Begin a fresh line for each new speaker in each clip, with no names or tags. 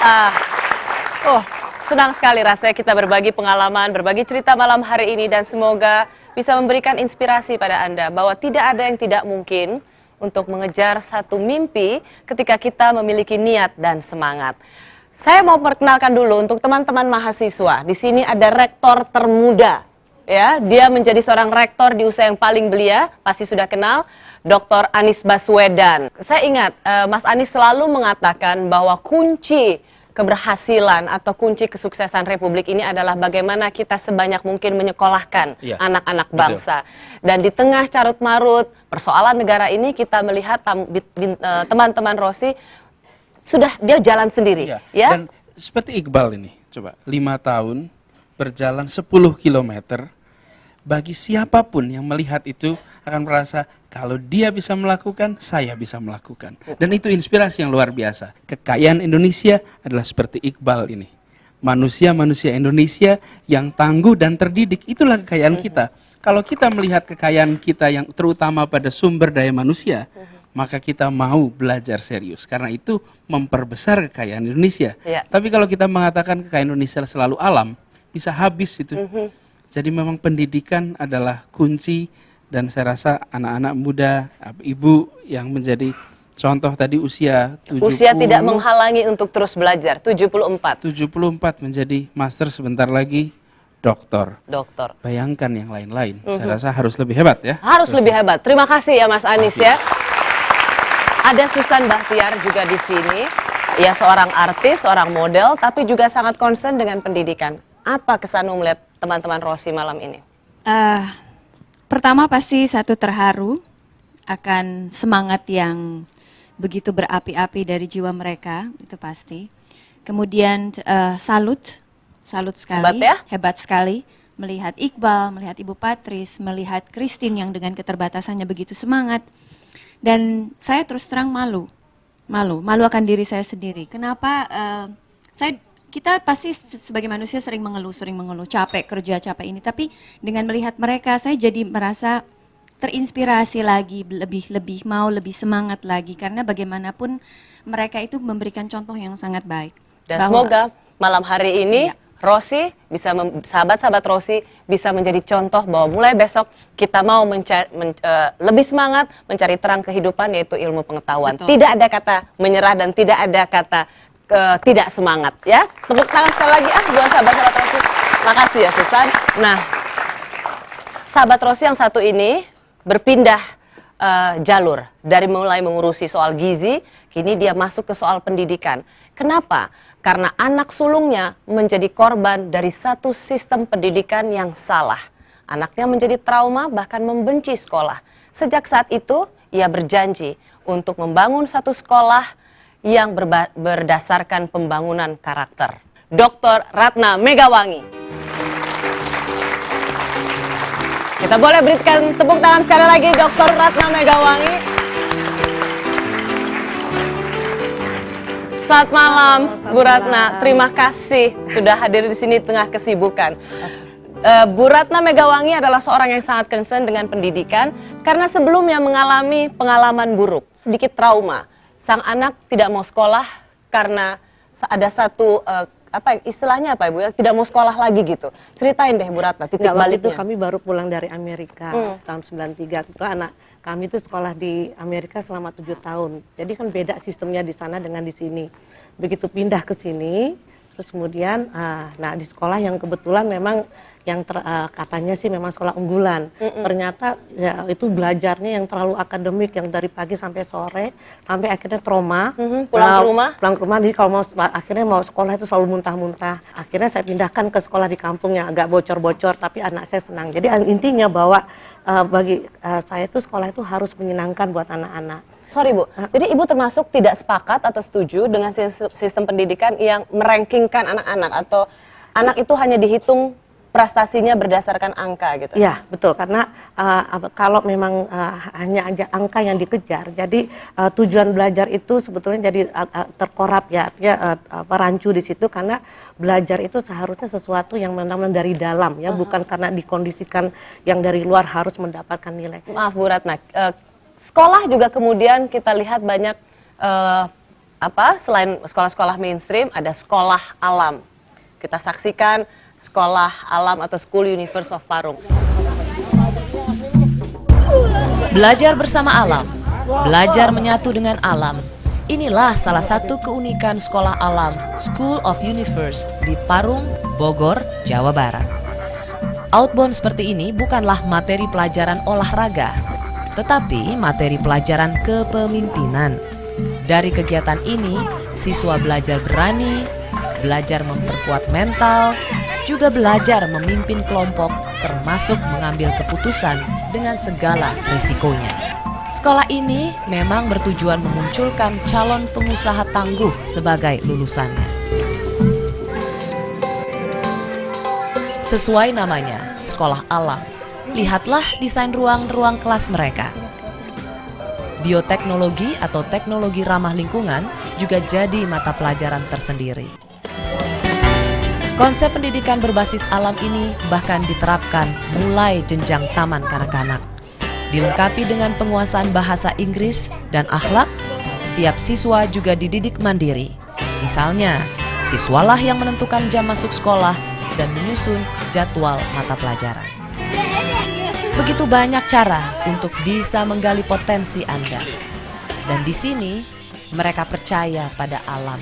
Ah, oh, senang sekali rasanya kita berbagi pengalaman, berbagi cerita malam hari ini dan semoga bisa memberikan inspirasi pada Anda bahwa tidak ada yang tidak mungkin untuk mengejar satu mimpi ketika kita memiliki niat dan semangat. Saya mau perkenalkan dulu untuk teman-teman mahasiswa. Di sini ada rektor termuda. Ya, dia menjadi seorang rektor di usia yang paling belia, pasti sudah kenal, Dr. Anies Baswedan. Saya ingat, Mas Anies selalu mengatakan bahwa kunci keberhasilan atau kunci kesuksesan Republik ini adalah bagaimana kita sebanyak mungkin menyekolahkan anak-anak bangsa. Dan di tengah carut-marut persoalan negara ini kita melihat teman-teman Rosi sudah dia jalan sendiri. Ya.
Dan seperti Iqbal ini, coba 5 tahun berjalan 10 kilometer. Bagi siapapun yang melihat itu akan merasa kalau dia bisa melakukan, saya bisa melakukan. Dan itu inspirasi yang luar biasa. Kekayaan Indonesia adalah seperti Iqbal ini. Manusia-manusia Indonesia yang tangguh dan terdidik, itulah kekayaan kita. Kalau kita melihat kekayaan kita yang terutama pada sumber daya manusia, maka kita mau belajar serius. Karena itu memperbesar kekayaan Indonesia. Tapi kalau kita mengatakan kekayaan Indonesia selalu alam, bisa habis itu. Jadi memang pendidikan adalah kunci dan saya rasa anak-anak muda, ibu yang menjadi contoh tadi usia 70.
Usia tidak menghalangi untuk terus belajar, 74.
74 menjadi master sebentar lagi doktor.
Doktor.
Bayangkan yang lain-lain, saya rasa harus lebih hebat ya.
Harus lebih hebat. Terima kasih ya Mas Anies ya. Ada Susan Bahtiar juga di sini. Ya seorang artis, seorang model, tapi juga sangat concern dengan pendidikan. Apa kesanmu melihat teman-teman Rosi malam ini?
Pertama pasti satu terharu akan semangat yang begitu berapi-api dari jiwa mereka, itu pasti. Kemudian salut sekali, hebat sekali melihat Iqbal, melihat Ibu Patris, melihat Christine yang dengan keterbatasannya begitu semangat. Dan saya terus terang malu akan diri saya sendiri. Kenapa kita pasti sebagai manusia sering mengeluh, capek kerja, capek ini. Tapi dengan melihat mereka, saya jadi merasa terinspirasi lagi, lebih mau lebih semangat lagi. Karena bagaimanapun mereka itu memberikan contoh yang sangat baik.
Dan semoga malam hari ini Rosi bisa, sahabat-sahabat Rosi bisa menjadi contoh bahwa mulai besok kita mau lebih semangat mencari terang kehidupan yaitu ilmu pengetahuan. Betul. Tidak ada kata menyerah dan tidak ada kata tidak semangat ya. Tepuk tangan sekali lagi buat sahabat-sahabat Rosi. Makasih ya Susan. Nah, sahabat Rosi yang satu ini berpindah jalur dari mulai mengurusi soal gizi, kini dia masuk ke soal pendidikan. Kenapa? Karena anak sulungnya menjadi korban dari satu sistem pendidikan yang salah. Anaknya menjadi trauma bahkan membenci sekolah. Sejak saat itu ia berjanji untuk membangun satu sekolah yang berdasarkan pembangunan karakter. Dr. Ratna Megawangi. Kita boleh berikan tepuk tangan sekali lagi Dr. Ratna Megawangi. Selamat malam Bu Ratna, terima kasih sudah hadir di sini tengah kesibukan. Bu Ratna Megawangi adalah seorang yang sangat concern dengan pendidikan karena sebelumnya mengalami pengalaman buruk, sedikit trauma. Sang anak tidak mau sekolah karena ada satu istilahnya apa Ibu ya, tidak mau sekolah lagi gitu. Ceritain deh Bu Ratna, titik baliknya.
Waktu itu kami baru pulang dari Amerika tahun 93. Itu anak kami itu sekolah di Amerika selama 7 tahun. Jadi kan beda sistemnya di sana dengan di sini. Begitu pindah ke sini, terus kemudian di sekolah yang kebetulan memang yang katanya sih memang sekolah unggulan. Ternyata ya, itu belajarnya yang terlalu akademik, yang dari pagi sampai sore, sampai akhirnya trauma.
Pulang ke rumah?
Pulang ke rumah, jadi kalau akhirnya mau sekolah itu selalu muntah-muntah. Akhirnya saya pindahkan ke sekolah di kampung yang agak bocor-bocor, tapi anak saya senang. Jadi intinya bahwa bagi saya itu sekolah itu harus menyenangkan buat anak-anak.
Sorry Bu, jadi Ibu termasuk tidak sepakat atau setuju dengan sistem pendidikan yang merankingkan anak-anak atau anak itu hanya dihitung prestasinya berdasarkan angka gitu?
Iya betul, karena kalau memang hanya aja angka yang dikejar, jadi tujuan belajar itu sebetulnya jadi terkorap ya, artinya rancu di situ karena belajar itu seharusnya sesuatu yang memang dari dalam ya, bukan karena dikondisikan yang dari luar harus mendapatkan nilai.
Maaf Bu Ratna, sekolah juga kemudian kita lihat banyak selain sekolah-sekolah mainstream, ada sekolah alam. Kita saksikan sekolah alam atau School Universe of Parung.
Belajar bersama alam, belajar menyatu dengan alam. Inilah salah satu keunikan sekolah alam School of Universe di Parung, Bogor, Jawa Barat. Outbound seperti ini bukanlah materi pelajaran olahraga, tetapi materi pelajaran kepemimpinan. Dari kegiatan ini, siswa belajar berani, belajar memperkuat mental, juga belajar memimpin kelompok termasuk mengambil keputusan dengan segala risikonya. Sekolah ini memang bertujuan memunculkan calon pengusaha tangguh sebagai lulusannya. Sesuai namanya, sekolah alam. Lihatlah desain ruang-ruang kelas mereka. Bioteknologi atau teknologi ramah lingkungan juga jadi mata pelajaran tersendiri. Konsep pendidikan berbasis alam ini bahkan diterapkan mulai jenjang taman kanak-kanak. Dilengkapi dengan penguasaan bahasa Inggris dan akhlak, tiap siswa juga dididik mandiri. Misalnya, siswalah yang menentukan jam masuk sekolah dan menyusun jadwal mata pelajaran. Begitu banyak cara untuk bisa menggali potensi Anda. Dan di sini, mereka percaya pada alam.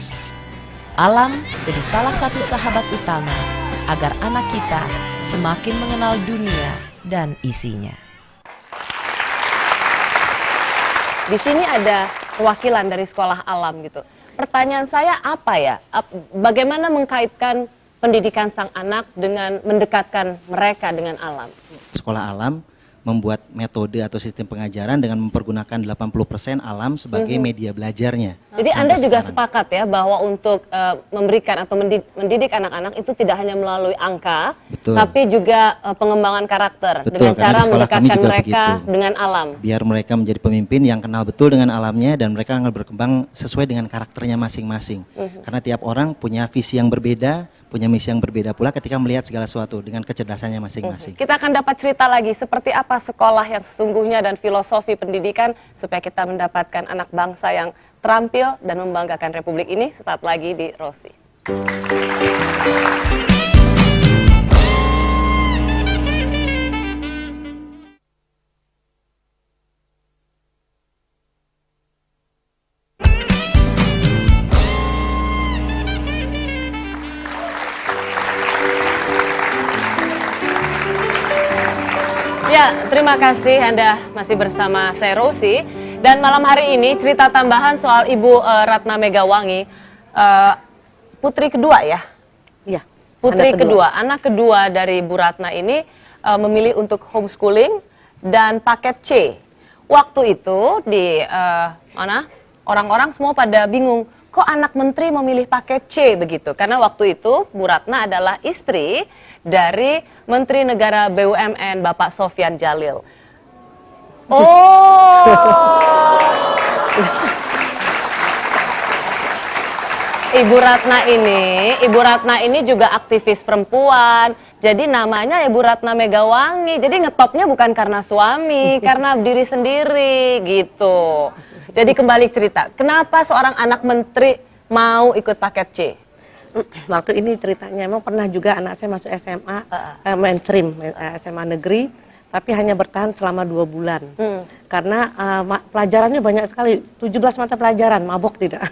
Alam jadi salah satu sahabat utama agar anak kita semakin mengenal dunia dan isinya.
Di sini ada perwakilan dari sekolah alam gitu. Pertanyaan saya apa ya? Bagaimana mengkaitkan pendidikan sang anak dengan mendekatkan mereka dengan alam?
Sekolah alam membuat metode atau sistem pengajaran dengan mempergunakan 80% alam sebagai media belajarnya.
Jadi Anda juga sepakat ya bahwa untuk memberikan atau mendidik anak-anak itu tidak hanya melalui angka,
Betul.
tapi juga pengembangan karakter.
Betul,
dengan
karena
cara
di sekolah kami
mendekatkan
juga
mereka
begitu.
dengan alam.
Biar mereka menjadi pemimpin yang kenal betul dengan alamnya dan mereka akan berkembang sesuai dengan karakternya masing-masing. Karena tiap orang punya visi yang berbeda, punya misi yang berbeda pula ketika melihat segala sesuatu dengan kecerdasannya masing-masing.
Kita akan dapat cerita lagi seperti apa sekolah yang sesungguhnya dan filosofi pendidikan supaya kita mendapatkan anak bangsa yang terampil dan membanggakan Republik ini sesaat lagi di Rosi. Ya, terima kasih Anda masih bersama saya Rosi. Dan malam hari ini cerita tambahan soal Ibu Ratna Megawangi, putri kedua ya?
Iya.
Putri kedua, anak kedua dari Bu Ratna ini memilih untuk homeschooling dan paket C. Waktu itu di orang-orang semua pada bingung, kok anak menteri memilih paket C begitu? Karena waktu itu Bu Ratna adalah istri dari Menteri Negara BUMN Bapak Sofyan Jalil. Oh. Ibu Ratna ini juga aktivis perempuan. Jadi namanya Ibu Ratna Megawangi. Jadi ngetopnya bukan karena suami, karena diri sendiri gitu. Jadi kembali cerita, kenapa seorang anak menteri mau ikut paket C?
Waktu ini ceritanya emang pernah juga anak saya masuk SMA mainstream, SMA negeri, tapi hanya bertahan selama 2 bulan. Karena pelajarannya banyak sekali, 17 mata pelajaran, mabok tidak.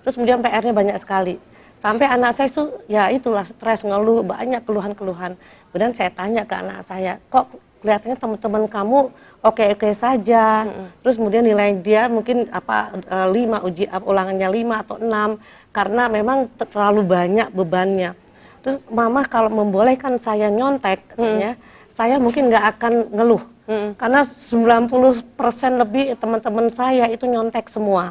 Terus kemudian PR-nya banyak sekali. Sampai anak saya itu, ya itulah stres, ngeluh, banyak keluhan-keluhan. Kemudian saya tanya ke anak saya, kok kelihatannya teman-teman kamu oke-oke saja. Terus kemudian nilai dia mungkin 5, ulangannya 5 atau 6, karena memang terlalu banyak bebannya. Terus mama kalau membolehkan saya nyontek, katanya, saya mungkin nggak akan ngeluh. Karena 90% lebih teman-teman saya itu nyontek semua.